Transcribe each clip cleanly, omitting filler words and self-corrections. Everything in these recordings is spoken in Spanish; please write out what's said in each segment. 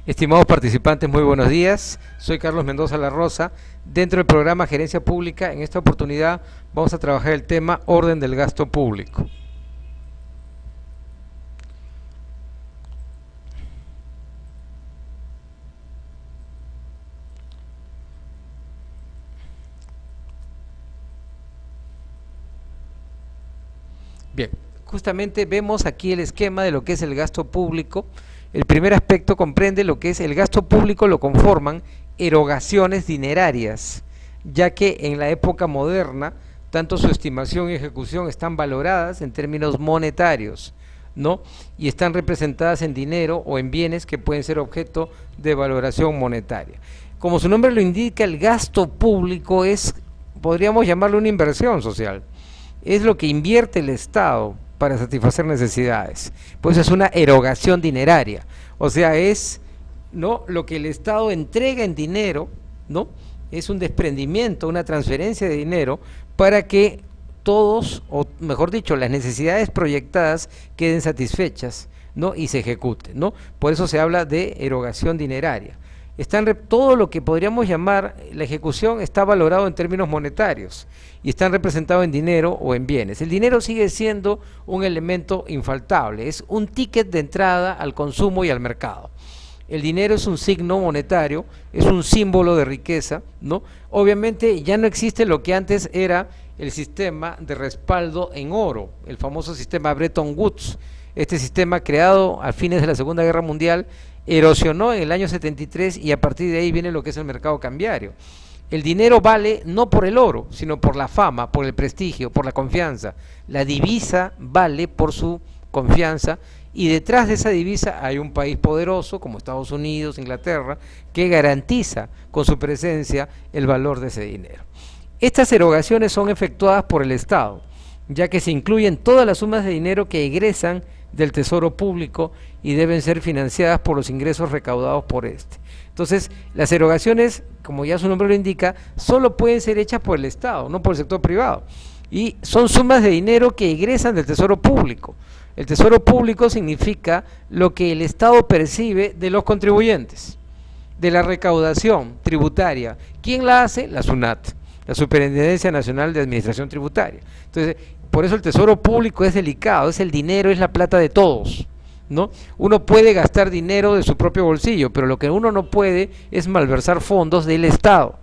Estimados participantes, muy buenos días. Soy Carlos Mendoza La Rosa. Dentro del programa Gerencia Pública, en esta oportunidad vamos a trabajar el tema orden del gasto público. Bien, justamente vemos aquí el esquema de lo que es el gasto público. El primer aspecto comprende lo que es el gasto público, lo conforman erogaciones dinerarias, ya que en la época moderna, tanto su estimación y ejecución están valoradas en términos monetarios, ¿no? Y están representadas en dinero o en bienes que pueden ser objeto de valoración monetaria. Como su nombre lo indica, el gasto público es, podríamos llamarlo una inversión social. Es lo que invierte el Estado para satisfacer necesidades. Pues es una erogación dineraria. O sea, es, ¿no?, lo que el Estado entrega en dinero, ¿no? Es un desprendimiento, una transferencia de dinero para que todos, o mejor dicho, las necesidades proyectadas queden satisfechas, ¿no?, y se ejecuten, ¿no? Por eso se habla de erogación dineraria. Todo lo que podríamos llamar la ejecución está valorado en términos monetarios y están representados en dinero o en bienes. El dinero sigue siendo un elemento infaltable, es un ticket de entrada al consumo y al mercado. El dinero es un signo monetario, es un símbolo de riqueza, ¿no? Obviamente ya no existe lo que antes era el sistema de respaldo en oro, el famoso sistema Bretton Woods. Este sistema, creado a fines de la Segunda Guerra Mundial, erosionó en el año 73 y a partir de ahí viene lo que es el mercado cambiario. El dinero vale no por el oro, sino por la fama, por el prestigio, por la confianza. La divisa vale por su confianza y detrás de esa divisa hay un país poderoso como Estados Unidos, Inglaterra, que garantiza con su presencia el valor de ese dinero. Estas erogaciones son efectuadas por el Estado, ya que se incluyen todas las sumas de dinero que egresan del tesoro público y deben ser financiadas por los ingresos recaudados por este. Entonces, las erogaciones, como ya su nombre lo indica, solo pueden ser hechas por el Estado, no por el sector privado. Y son sumas de dinero que egresan del tesoro público. El tesoro público significa lo que el Estado percibe de los contribuyentes, de la recaudación tributaria. ¿Quién la hace? La SUNAT, la Superintendencia Nacional de Administración Tributaria. Entonces, por eso el tesoro público es delicado, es el dinero, es la plata de todos, ¿no? Uno puede gastar dinero de su propio bolsillo, pero lo que uno no puede es malversar fondos del Estado.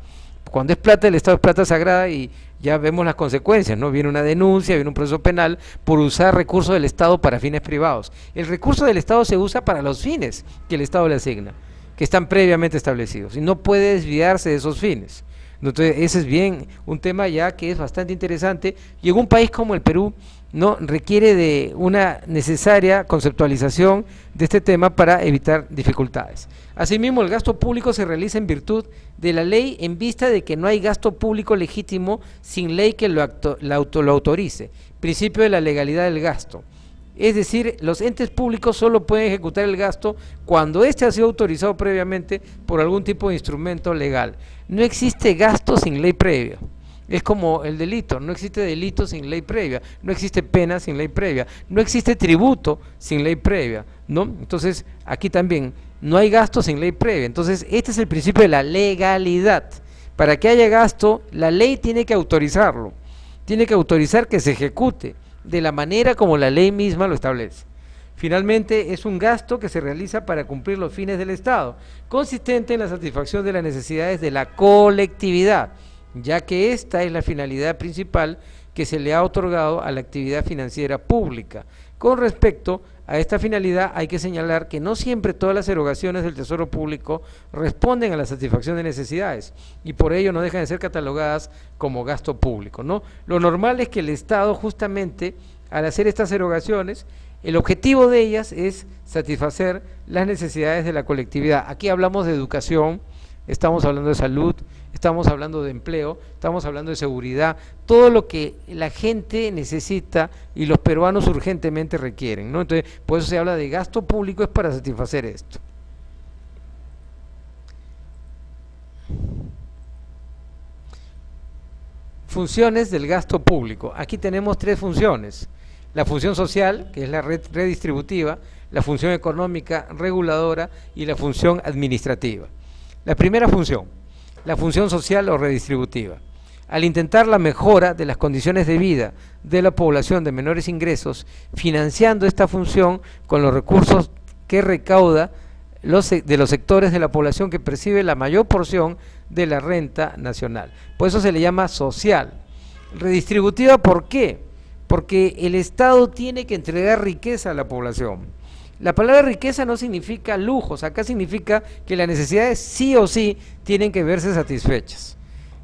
Cuando es plata del Estado es plata sagrada y ya vemos las consecuencias, ¿no? Viene una denuncia, viene un proceso penal por usar recursos del Estado para fines privados. El recurso del Estado se usa para los fines que el Estado le asigna, que están previamente establecidos, y no puede desviarse de esos fines. Entonces, ese es bien un tema ya que es bastante interesante y en un país como el Perú, no requiere de una necesaria conceptualización de este tema para evitar dificultades. Asimismo, el gasto público se realiza en virtud de la ley en vista de que no hay gasto público legítimo sin ley que lo autorice. Principio de la legalidad del gasto. Es decir, los entes públicos solo pueden ejecutar el gasto cuando éste ha sido autorizado previamente por algún tipo de instrumento legal. No existe gasto sin ley previa. Es como el delito, no existe delito sin ley previa, no existe pena sin ley previa, no existe tributo sin ley previa, ¿no? Entonces, aquí también no hay gasto sin ley previa. Entonces, este es el principio de la legalidad. Para que haya gasto, la ley tiene que autorizarlo, tiene que autorizar que se ejecute de la manera como la ley misma lo establece. Finalmente, es un gasto que se realiza para cumplir los fines del Estado, consistente en la satisfacción de las necesidades de la colectividad, ya que esta es la finalidad principal que se le ha otorgado a la actividad financiera pública. Con respecto a esta finalidad, hay que señalar que no siempre todas las erogaciones del Tesoro Público responden a la satisfacción de necesidades y por ello no dejan de ser catalogadas como gasto público, ¿no? Lo normal es que el Estado, justamente al hacer estas erogaciones, el objetivo de ellas es satisfacer las necesidades de la colectividad. Aquí hablamos de educación, estamos hablando de salud, estamos hablando de empleo, estamos hablando de seguridad, todo lo que la gente necesita y los peruanos urgentemente requieren, ¿no? Entonces, por eso se habla de gasto público, es para satisfacer esto. Funciones del gasto público. Aquí tenemos tres funciones. la función social, que es la red redistributiva, la función económica reguladora y la función administrativa. La primera función, la función social o redistributiva. Al intentar la mejora de las condiciones de vida de la población de menores ingresos, financiando esta función con los recursos que recauda de los sectores de la población que percibe la mayor porción de la renta nacional. Por eso se le llama social. Redistributiva, ¿por qué? Porque el Estado tiene que entregar riqueza a la población. La palabra riqueza no significa lujos, acá significa que las necesidades sí o sí tienen que verse satisfechas.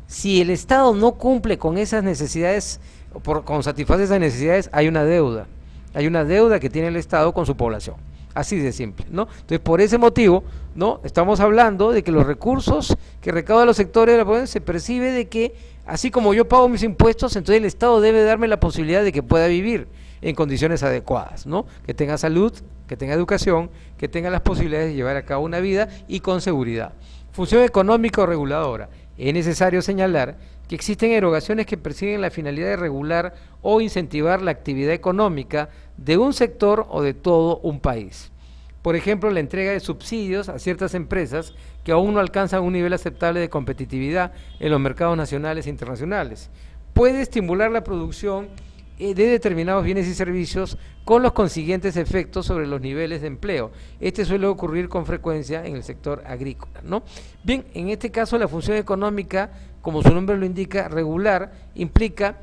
Si el Estado no cumple con esas necesidades, con satisfacer esas necesidades, hay una deuda que tiene el Estado con su población. Así de simple, ¿no? Entonces, por ese motivo, ¿no? Estamos hablando de que los recursos que recaudan los sectores de la población se percibe de que, así como yo pago mis impuestos, entonces el Estado debe darme la posibilidad de que pueda vivir en condiciones adecuadas, ¿no? Que tenga salud, que tenga educación, que tenga las posibilidades de llevar a cabo una vida y con seguridad. Función económica o reguladora. Es necesario señalar que existen erogaciones que persiguen la finalidad de regular o incentivar la actividad económica de un sector o de todo un país. Por ejemplo, la entrega de subsidios a ciertas empresas que aún no alcanzan un nivel aceptable de competitividad en los mercados nacionales e internacionales. Puede estimular la producción de determinados bienes y servicios con los consiguientes efectos sobre los niveles de empleo. Este suele ocurrir con frecuencia en el sector agrícola, ¿no? Bien, en este caso la función económica, como su nombre lo indica, regular, implica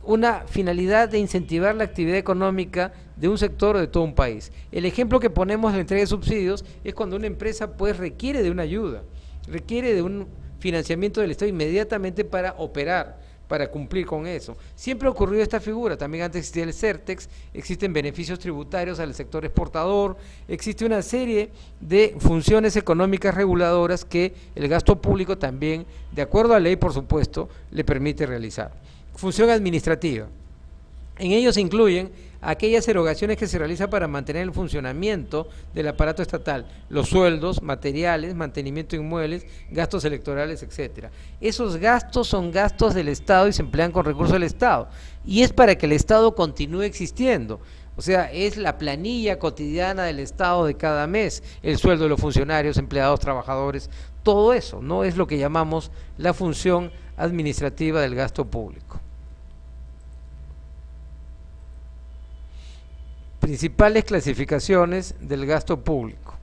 una finalidad de incentivar la actividad económica de un sector o de todo un país. El ejemplo que ponemos de la entrega de subsidios es cuando una empresa pues requiere de una ayuda, requiere de un financiamiento del Estado inmediatamente para operar, para cumplir con eso. Siempre ha ocurrido esta figura, también antes existía el CERTEX, existen beneficios tributarios al sector exportador, existe una serie de funciones económicas reguladoras que el gasto público también, de acuerdo a ley por supuesto, le permite realizar. Función administrativa. En ellos se incluyen aquellas erogaciones que se realizan para mantener el funcionamiento del aparato estatal, los sueldos, materiales, mantenimiento de inmuebles, gastos electorales, etcétera. Esos gastos son gastos del Estado y se emplean con recursos del Estado. Y es para que el Estado continúe existiendo. O sea, es la planilla cotidiana del Estado de cada mes, el sueldo de los funcionarios, empleados, trabajadores, todo eso, ¿no? Es lo que llamamos la función administrativa del gasto público. Principales clasificaciones del gasto público.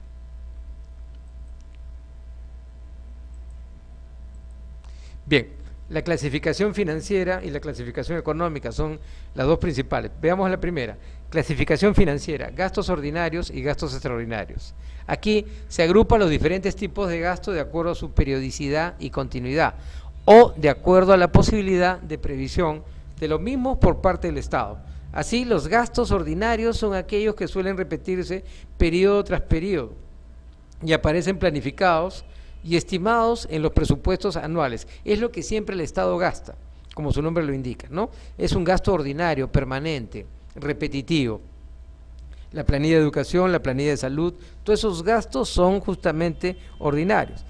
Bien, la clasificación financiera y la clasificación económica son las dos principales. Veamos la primera, clasificación financiera, gastos ordinarios y gastos extraordinarios. Aquí se agrupan los diferentes tipos de gasto de acuerdo a su periodicidad y continuidad, o de acuerdo a la posibilidad de previsión de los mismos por parte del Estado. Así, los gastos ordinarios son aquellos que suelen repetirse periodo tras periodo y aparecen planificados y estimados en los presupuestos anuales. Es lo que siempre el Estado gasta, como su nombre lo indica, ¿no? Es un gasto ordinario, permanente, repetitivo. La planilla de educación, la planilla de salud, todos esos gastos son justamente ordinarios.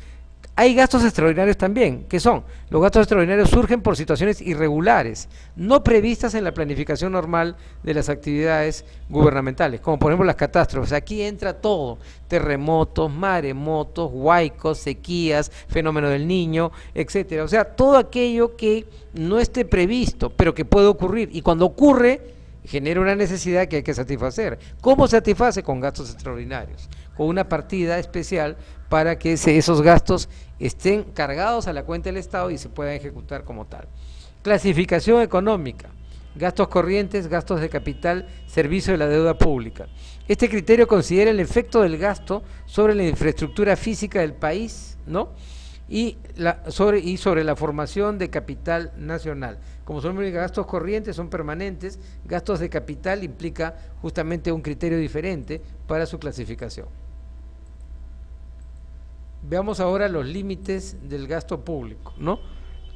Hay gastos extraordinarios también, ¿qué son? Los gastos extraordinarios surgen por situaciones irregulares, no previstas en la planificación normal de las actividades gubernamentales, como por ejemplo las catástrofes. Aquí entra todo, terremotos, maremotos, huaicos, sequías, fenómeno del Niño, etcétera. O sea, todo aquello que no esté previsto, pero que puede ocurrir, y cuando ocurre, genera una necesidad que hay que satisfacer. ¿Cómo se satisface? Con gastos extraordinarios, con una partida especial para que esos gastos estén cargados a la cuenta del Estado y se puedan ejecutar como tal. Clasificación económica, gastos corrientes, gastos de capital, servicio de la deuda pública. Este criterio considera el efecto del gasto sobre la infraestructura física del país, ¿no? y sobre la formación de capital nacional. Como son gastos corrientes, son permanentes, gastos de capital implica justamente un criterio diferente para su clasificación. Veamos ahora los límites del gasto público, ¿no?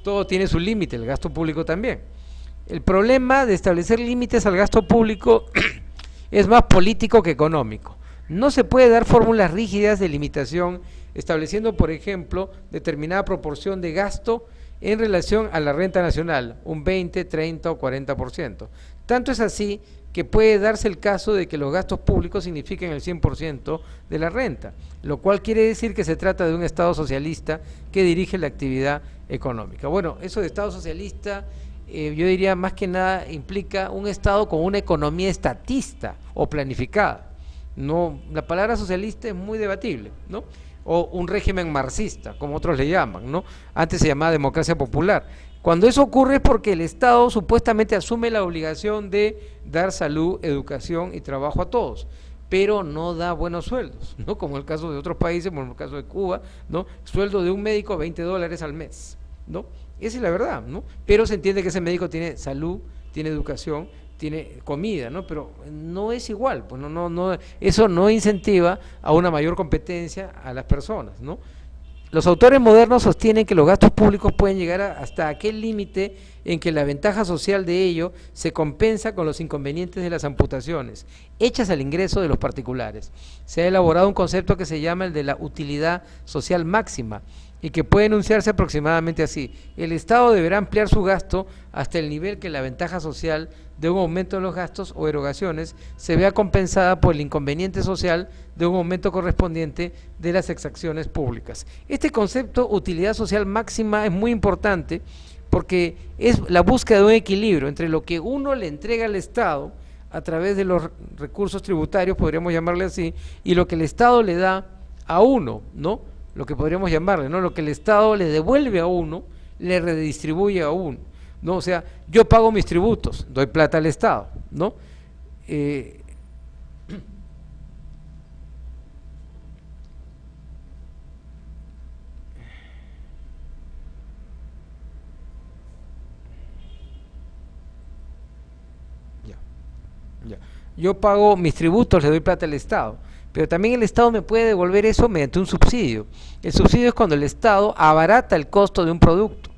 Todo tiene su límite, el gasto público también. El problema de establecer límites al gasto público es más político que económico. No se puede dar fórmulas rígidas de limitación estableciendo, por ejemplo, determinada proporción de gasto en relación a la renta nacional, un 20, 30 o 40%. Tanto es así que puede darse el caso de que los gastos públicos signifiquen el 100% de la renta, lo cual quiere decir que se trata de un Estado socialista que dirige la actividad económica. Bueno, eso de Estado socialista, yo diría más que nada implica un Estado con una economía estatista o planificada. No, la palabra socialista es muy debatible, ¿no? O un régimen marxista, como otros le llaman, ¿no? Antes se llamaba democracia popular. Cuando eso ocurre es porque el Estado supuestamente asume la obligación de dar salud, educación y trabajo a todos, pero no da buenos sueldos, ¿no? Como en el caso de otros países, como en el caso de Cuba, ¿no? Sueldo de un médico $20 al mes, ¿no? Esa es la verdad, ¿no? Pero se entiende que ese médico tiene salud, tiene educación, tiene comida, ¿no? Pero no es igual, pues eso no incentiva a una mayor competencia a las personas, ¿no? Los autores modernos sostienen que los gastos públicos pueden llegar hasta aquel límite en que la ventaja social de ello se compensa con los inconvenientes de las amputaciones, hechas al ingreso de los particulares. Se ha elaborado un concepto que se llama el de la utilidad social máxima, y que puede enunciarse aproximadamente así: el Estado deberá ampliar su gasto hasta el nivel que la ventaja social de un aumento de los gastos o erogaciones se vea compensada por el inconveniente social de un aumento correspondiente de las exacciones públicas. Este concepto, utilidad social máxima, es muy importante porque es la búsqueda de un equilibrio entre lo que uno le entrega al Estado a través de los recursos tributarios, podríamos llamarle así, y lo que el Estado le da a uno, ¿no? Lo que podríamos llamarle, ¿no? Lo que el Estado le devuelve a uno, le redistribuye a uno, ¿no? O sea, yo pago mis tributos, doy plata al Estado, ¿no? Ya, ya. Yo pago mis tributos, le doy plata al Estado, pero también el Estado me puede devolver eso mediante un subsidio. El subsidio es cuando el Estado abarata el costo de un producto.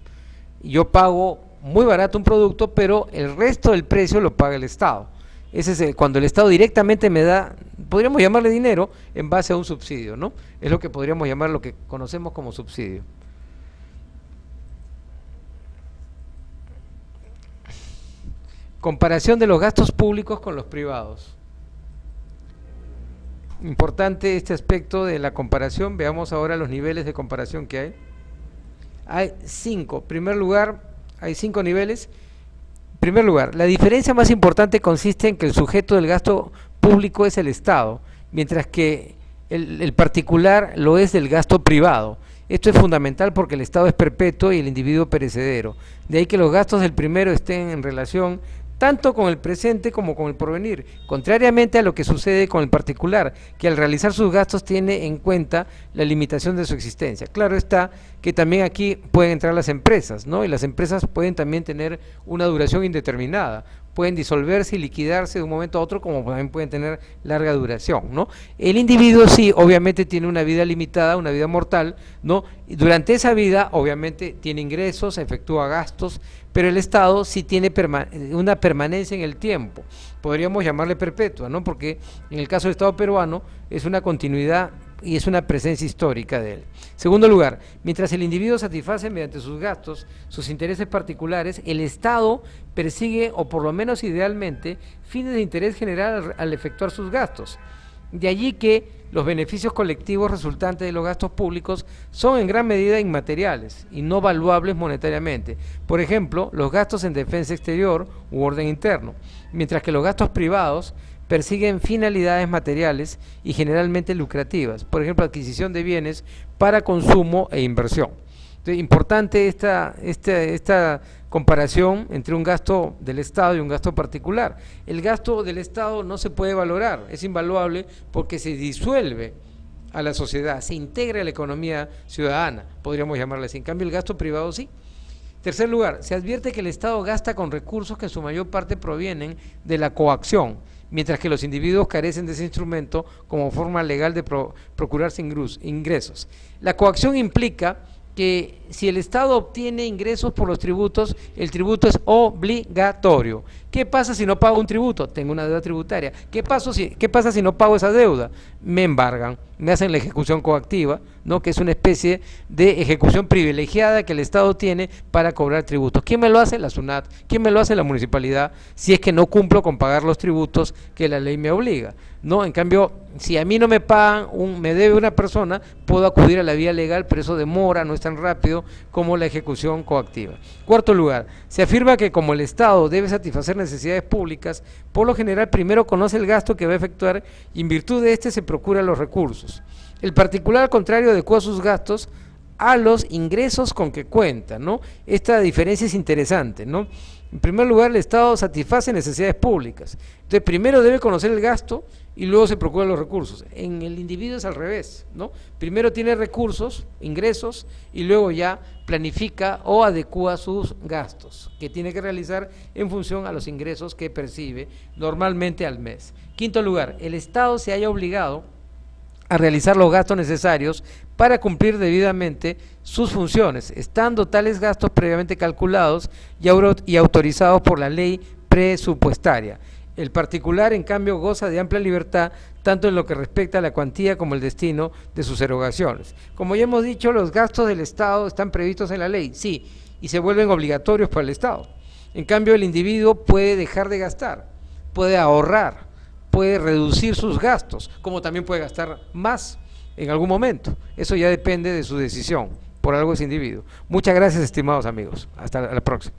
Yo pago muy barato un producto, pero el resto del precio lo paga el Estado. Ese es cuando el Estado directamente me da, podríamos llamarle dinero, en base a un subsidio, ¿no? Es lo que podríamos llamar, lo que conocemos como subsidio. Comparación de los gastos públicos con los privados. Importante este aspecto de la comparación. Veamos ahora los niveles de comparación que hay. Hay 5. En primer lugar, hay 5 niveles. En primer lugar, la diferencia más importante consiste en que el sujeto del gasto público es el Estado, mientras que el particular lo es del gasto privado. Esto es fundamental porque el Estado es perpetuo y el individuo perecedero. De ahí que los gastos del primero estén en relación tanto con el presente como con el porvenir, contrariamente a lo que sucede con el particular, que al realizar sus gastos tiene en cuenta la limitación de su existencia. Claro está que también aquí pueden entrar las empresas, ¿no? Y las empresas pueden también tener una duración indeterminada, pueden disolverse y liquidarse de un momento a otro, como también pueden tener larga duración, ¿no? El individuo sí, obviamente tiene una vida limitada, una vida mortal, ¿no? Y durante esa vida, obviamente, tiene ingresos, efectúa gastos, pero el Estado sí tiene una permanencia en el tiempo, podríamos llamarle perpetua, ¿no? Porque en el caso del Estado peruano es una continuidad y es una presencia histórica de él. Segundo lugar, mientras el individuo satisface mediante sus gastos sus intereses particulares, el Estado persigue, o por lo menos idealmente, fines de interés general al efectuar sus gastos. De allí que los beneficios colectivos resultantes de los gastos públicos son en gran medida inmateriales y no valuables monetariamente. Por ejemplo, los gastos en defensa exterior u orden interno, mientras que los gastos privados persiguen finalidades materiales y generalmente lucrativas, por ejemplo, adquisición de bienes para consumo e inversión. Entonces, importante esta comparación entre un gasto del Estado y un gasto particular. El gasto del Estado no se puede valorar, es invaluable porque se disuelve a la sociedad, se integra a la economía ciudadana, podríamos llamarle así. En cambio, el gasto privado sí. Tercer lugar, se advierte que el Estado gasta con recursos que en su mayor parte provienen de la coacción, mientras que los individuos carecen de ese instrumento como forma legal de procurarse ingresos. La coacción implica que si el Estado obtiene ingresos por los tributos, el tributo es obligatorio. ¿Qué pasa si no pago un tributo? Tengo una deuda tributaria. ¿Qué pasa si no pago esa deuda? Me embargan, me hacen la ejecución coactiva, ¿no? Que es una especie de ejecución privilegiada que el Estado tiene para cobrar tributos. ¿Quién me lo hace? La SUNAT. ¿Quién me lo hace? La municipalidad, si es que no cumplo con pagar los tributos que la ley me obliga, ¿no? En cambio, si a mí no me pagan, me debe una persona, puedo acudir a la vía legal, pero eso demora, no es tan rápido como la ejecución coactiva. Cuarto lugar, se afirma que como el Estado debe satisfacer necesidades públicas, por lo general primero conoce el gasto que va a efectuar y en virtud de este se procura los recursos. El particular, al contrario, adecua sus gastos a los ingresos con que cuenta, ¿no? Esta diferencia es interesante, ¿no? En primer lugar, el Estado satisface necesidades públicas. Entonces, primero debe conocer el gasto y luego se procura los recursos. En el individuo es al revés, ¿no? Primero tiene recursos, ingresos, y luego ya planifica o adecua sus gastos, que tiene que realizar en función a los ingresos que percibe normalmente al mes. Quinto lugar, el Estado se haya obligado a realizar los gastos necesarios para cumplir debidamente sus funciones, estando tales gastos previamente calculados y autorizados por la ley presupuestaria. El particular, en cambio, goza de amplia libertad, tanto en lo que respecta a la cuantía como el destino de sus erogaciones. Como ya hemos dicho, los gastos del Estado están previstos en la ley, sí, y se vuelven obligatorios para el Estado. En cambio, el individuo puede dejar de gastar, puede ahorrar, puede reducir sus gastos, como también puede gastar más en algún momento. Eso ya depende de su decisión, por algo es individuo. Muchas gracias, estimados amigos. Hasta la próxima.